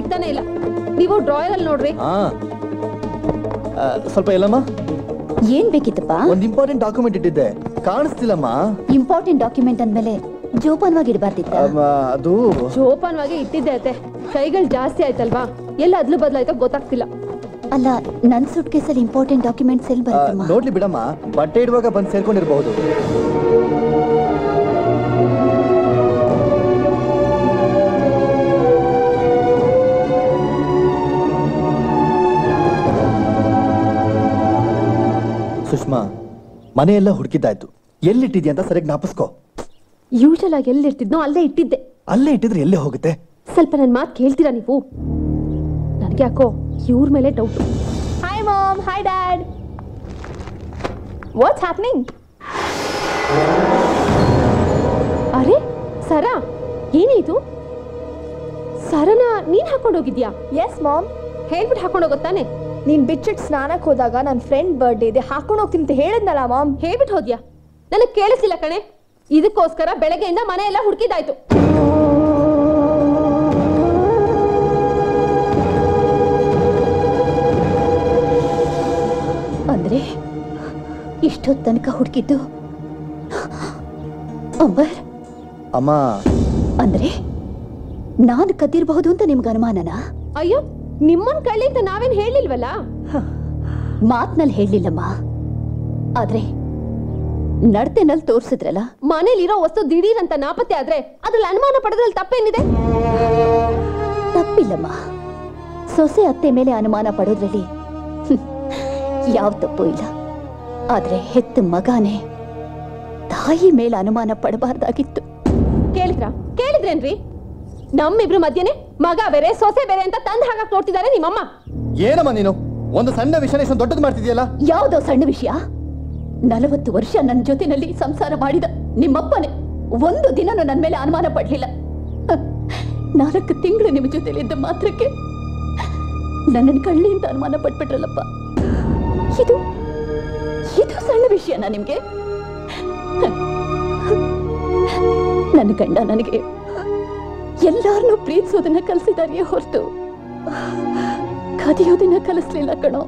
ಸಿಗ್ತಾನೆ ಇಲ್ಲ. ನೀವು ಡ್ರಾಯರ್ ಅಲ್ಲಿ ನೋಡ್ರಿ. ಸ್ವಲ್ಪ ಎಲ್ಲಮ್ಮ. ಏನ್ ಬೇಕಿತ್ತಪ್ಪ? ಒಂದು ಇಂಪಾರ್ಟೆಂಟ್ ಡಾಕ್ಯುಮೆಂಟ್ ಇಟ್ಟಿದ್ದೆ, ಕಾಣಿಸ್ತಿಲ್ಲಮ್ಮ. ಇಂಪಾರ್ಟೆಂಟ್ ಡಾಕ್ಯುಮೆಂಟ್ ಅಂದ್ಮೇಲೆ ಜೋಪಾನವಾಗಿ ಇಡಬಾರ್ದಿತ್ತ? ಅದು ಜೋಪಾನವಾಗಿ ಇಟ್ಟಿದ್ದೆ ಅತ್ತೆ, ಕೈಗಳು ಜಾಸ್ತಿ ಆಯ್ತಲ್ವಾ, ಎಲ್ಲ ಅದ್ಲು ಬದಲಾಯ್ತಾ ಗೊತ್ತಾಗ್ತಿಲ್ಲ. ಅಲ್ಲ, ನನ್ ಸೂಟ್ ಕೇಸಲ್ಲಿ ಇಂಪಾರ್ಟೆಂಟ್ ಡಾಕ್ಯುಮೆಂಟ್ಸ್ ಎಲ್ಲಿ ಬರುತ್ತಮ್ಮ? ನೋಡ್ಲಿ ಬಿಡಮ್ಮ, ಬಟ್ಟೆ ಇಡುವಾಗ ಬಂದು ಸೇರ್ಕೊಂಡಿರಬಹುದು. ಸುಷ್ಮಾ, ಮನೆಯೆಲ್ಲ ಹುಡುಕಿದ್ದಾಯ್ತು, ಎಲ್ಲಿಟ್ಟಿದ್ಯಾ ಅಂತ ಸರಿಯಾಗಿ ಜ್ಞಾಪಿಸ್ಕೋ. ಯೂಶಲ್ ಆಗಿ ಎಲ್ಲಿರ್ತಿದ್ನೋ ಅಲ್ಲೇ ಇಟ್ಟಿದ್ದೆ. ಅಲ್ಲೇ ಇಟ್ಟಿದ್ರೆ ಎಲ್ಲೇ ಹೋಗುತ್ತೆ? ಸ್ವಲ್ಪ ನನ್ನ ಮಾತು ಕೇಳ್ತೀರಾ ನೀವು? ನನಗೆ ಯಾಕೋ ಇವ್ರ ಮೇಲೆ doubt. Hi mom, hi dad. What's happening? ಅರೆ ಸರಾ, ಏನಿದು? ಸರನ ನೀನ್ ಹಾಕೊಂಡು ಹೋಗಿದ್ಯಾ? Yes mom. ಹೇಳ್ಬಿಟ್ಟು ಹಾಕೊಂಡು ಹೋಗುತ್ತಾನೆ. ನೀನ್ ಬಿಚ್ಚಿಟ್ ಸ್ನಾನಕ್ಕೆ ಹೋದಾಗ ನನ್ನ ಫ್ರೆಂಡ್ ಬರ್ಡೇ ಇದೆ, ಹಾಕೊಂಡು ಹೋಗ್ತೀನಿ ಅಂತ ಹೇಳಿದ್ನಲ್ಲ ಮಾಮ್. ಹೇಳ್ಬಿಟ್ಟು ಹೋದ್ಯಾ? ನನಗೆ ಕೇಳಿಸಿಲ್ಲ ಕಣೆ. ಇದಕ್ಕೋಸ್ಕರ ಬೆಳಗ್ಗೆಯಿಂದ ಮನೆ ಎಲ್ಲ ಹುಡುಕಿದಾಯ್ತು. ಅಂದ್ರೆ ಇಷ್ಟೊತ್ತು ತನಕ ಹುಡುಕಿದ್ದು ಅಂಬರ್ ಅಮ್ಮ. ಅಂದ್ರೆ ನಾನು ಕದ್ದಿರಬಹುದು ಅಂತ ನಿಮ್ಗೆ ಅನುಮಾನನಾ? ಅಯ್ಯೋ, ನಿಮ್ಮನ್ ಕಳ್ಳಿ ಅಂತ ನಾವೇನ್ ಹೇಳಿಲ್ವಲ್ಲ. ಮಾತ್ನಲ್ಲಿ ಹೇಳಿಲ್ಲಮ್ಮ, ಆದ್ರೆ ನಡತೆನಲ್ಲಿ ತೋರ್ಸಿದ್ರಲ್ಲ. ಮನೇಲಿರೋ ವಸ್ತು ದಿಢೀರ್ ಅಂತ ನಾಪತ್ತೆ ಆದ್ರೆ ಅದ್ರಲ್ಲಿ ಅನುಮಾನ ಪಡೆದ್ರಲ್ಲಿ ತಪ್ಪೇನಿದೆ? ತಪ್ಪಿಲ್ಲಮ್ಮ, ಸೊಸೆ ಅತ್ತೆ ಮೇಲೆ ಅನುಮಾನ ಪಡೋದ್ರಲ್ಲಿ ಯಾವ ತಪ್ಪು ಇಲ್ಲ. ಆದ್ರೆ ಹೆತ್ತ ಮಗನೇ ತಾಯಿ ಮೇಲೆ ಅನುಮಾನ ಪಡಬಾರ್ದಾಗಿತ್ತು. ಕೇಳಿದ್ರೇನ್ರಿ? ನಮ್ಮಿಬ್ರು ಮಧ್ಯನೆ ಮಗ ಬೇರೆ ಸೊಸೆ ಬೇರೆ ಅಂತ ತಂದು ಹಾಕಕ್ ನೋಡ್ತಿದ್ದಾರೆ ನಿಮ್ಮಮ್ಮ. ಏನಮ್ಮ ನೀನು ಒಂದು ಸಣ್ಣ ವಿಷಯ ಇಷ್ಟೊಂದು ದೊಡ್ಡದು ಮಾಡ್ತಿದ್ಯಲ್ಲ? ಯಾವುದೋ ಸಣ್ಣ ವಿಷಯ? 40 ವರ್ಷ ನನ್ನ ಜೊತೆನಲ್ಲಿ ಸಂಸಾರ ಮಾಡಿದ ನಿಮ್ಮಪ್ಪನೇ ಒಂದು ದಿನನೂ ನನ್ನ ಮೇಲೆ ಅನುಮಾನ ಪಡ್ಲಿಲ್ಲ. 4 ತಿಂಗಳು ನಿಮ್ಮ ಜೊತೆಲಿದ್ದ ಮಾತ್ರಕ್ಕೆ ನನ್ನನ್ನು ಕಳ್ಳಿ ಅಂತ ಅನುಮಾನ ಪಟ್ಬಿಟ್ರಲ್ಲಪ್ಪ. ಇದು ಸಣ್ಣ ವಿಷಯನಾ ನಿಮ್ಗೆ? ನನ್ನ ಗಂಡ ನನಗೆ ಎಲ್ಲಾರನ್ನೂ ಪ್ರೀತಿಸೋದನ್ನ ಕಲಿಸಿದಾರೆಯೇ ಹೊರತು ಕದಿಯೋದನ್ನ ಕಲಿಸ್ಲಿಲ್ಲ ಕಣೋ.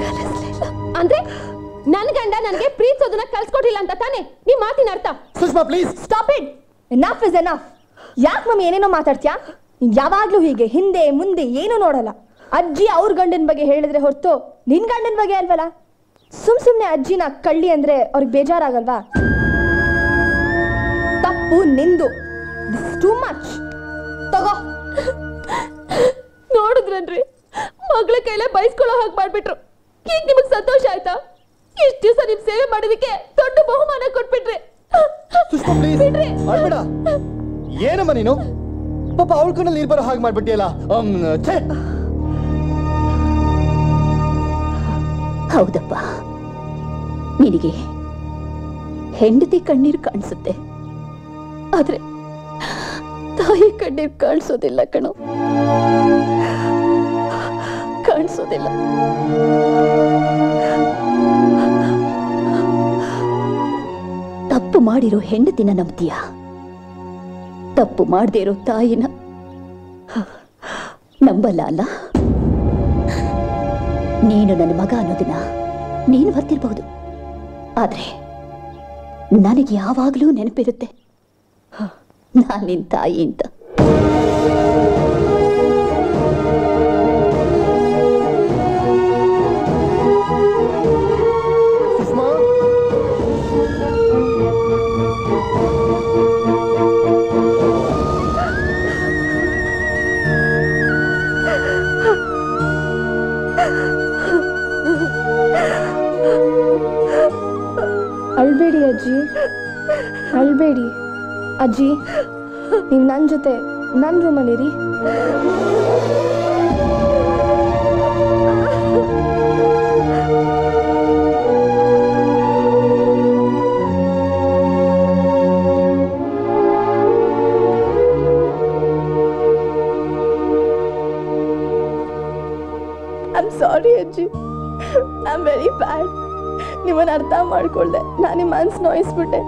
ಕಲಿಸ್ಲಿಲ್ಲ ಅಂದ್ರೆ ನನ್ ಗಂಡ ನನಗೆ ಪ್ರೀತಿಸೋದನ್ನ ಕಲ್ಸ್ಕೊಟ್ಟಿಲ್ಲ ಅಂತ ತಾನೆ ನಿಮ್ ಮಾತಿನ ಅರ್ಥ? Sushma please stop it. Enough is enough. ಯಾಕೆ ಮಮ್ಮಿ ಏನೇನೋ ಮಾತಾಡ್ತೀಯಾ? ಯಾವಾಗ್ಲೂ ಹೀಗೆ ಹಿಂದೆ ಮುಂದೆ ಏನು ನೋಡಲ್ಲ. ಅಜ್ಜಿ ಅವ್ರ ಗಂಡನ ಬಗ್ಗೆ ಹೇಳಿದ್ರೆ ಹೊರತು ನಿನ್ ಗಂಡನ ಬಗ್ಗೆ ಅಲ್ವಲ್ಲ. ಸುಮ್ನೆ ಅಜ್ಜಿನ ಕಳ್ಳಿ ಅಂದ್ರೆ ಅವ್ರಿಗೆ ಬೇಜಾರಾಗಲ್ವಾ? ತಪ್ಪು ನಿಂದು. Too much. ತಗೋ. ನೋಡಿದ್ರನ್ರಿ, ಮಗಳ ಕೈಲೇ ಬಯಸ್ಕೊಳ್ಳೋ ಹಾಗೆ ಮಾಡ್ಬಿಟ್ರು. ಈಗ ನಿಮಗ್ ಸಂತೋಷ ಆಯ್ತಾ? ಇಷ್ಟ ದಿವಸ ನಿಮ್ ಸೇವೆ ಮಾಡೋದಕ್ಕೆ ದೊಡ್ಡ ಬಹುಮಾನ ಕೊಟ್ಬಿಟ್ರಿ. ಏನಮ್ಮ ನೀನು? ಪಾಪ ಅವಳ ಕಣ್ಣಲ್ಲಿ ನೀರು ಬರೋ ಹಾಗೆ ಮಾಡ್ಬಿಟ್ಟಿಯಲ್ಲ. ಹೌದಪ್ಪ, ನಿನಗೆ ಹೆಂಡತಿ ಕಣ್ಣೀರು ಕಾಣಿಸುತ್ತೆ, ಆದ್ರೆ ತಾಯಿ ಕಣ್ಣೀರು ಕಾಣಿಸೋದಿಲ್ಲ ಕಣೋ, ಕಾಣಿಸೋದಿಲ್ಲ. ತಪ್ಪು ಮಾಡಿರೋ ಹೆಂಡತಿನ ನಂಬ್ತೀಯ, ತಪ್ಪು ಮಾಡದೇ ಇರೋ ತಾಯಿನ ನಂಬಲ್ಲ ಅಲ್ಲ? ನೀನು ನನ್ನ ಮಗ ಅನ್ನೋದಿನ ನೀನು ಬರ್ತಿರ್ಬಹುದು, ಆದ್ರೆ ನನಗೆ ಯಾವಾಗಲೂ ನೆನಪಿರುತ್ತೆ ನಾನು ನಿನ್ನ ತಾಯಿ ಅಂತ. ಅಳ್ಬೇಡಿ ಅಜ್ಜಿ, ಅಳ್ಬೇಡಿ. ಅಜ್ಜಿ, ನೀವು ನನ್ನ ಜೊತೆ ನನ್ನ ರೂಮಲ್ಲಿರಿ. ಐ ಆಮ್ ಸಾರಿ ಅಜ್ಜಿ, ಐ ಆಮ್ ವೆರಿ ಬ್ಯಾಡ್. ನಿಮ್ಮನ್ನು ಅರ್ಥ ಮಾಡ್ಕೊಳ್ದೆ ನಾನು ನಿಮ್ಮ ಮನಸ್ಸು ನೋಯಿಸ್ಬಿಟ್ಟೆ.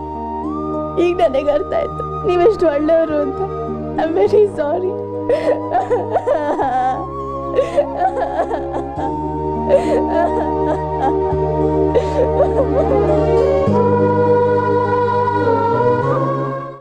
ಈಗ ನನಗೆ ಅರ್ಥ ಆಯ್ತು ನೀವೆಷ್ಟು ಒಳ್ಳೆಯವರು ಅಂತ. I am very sorry.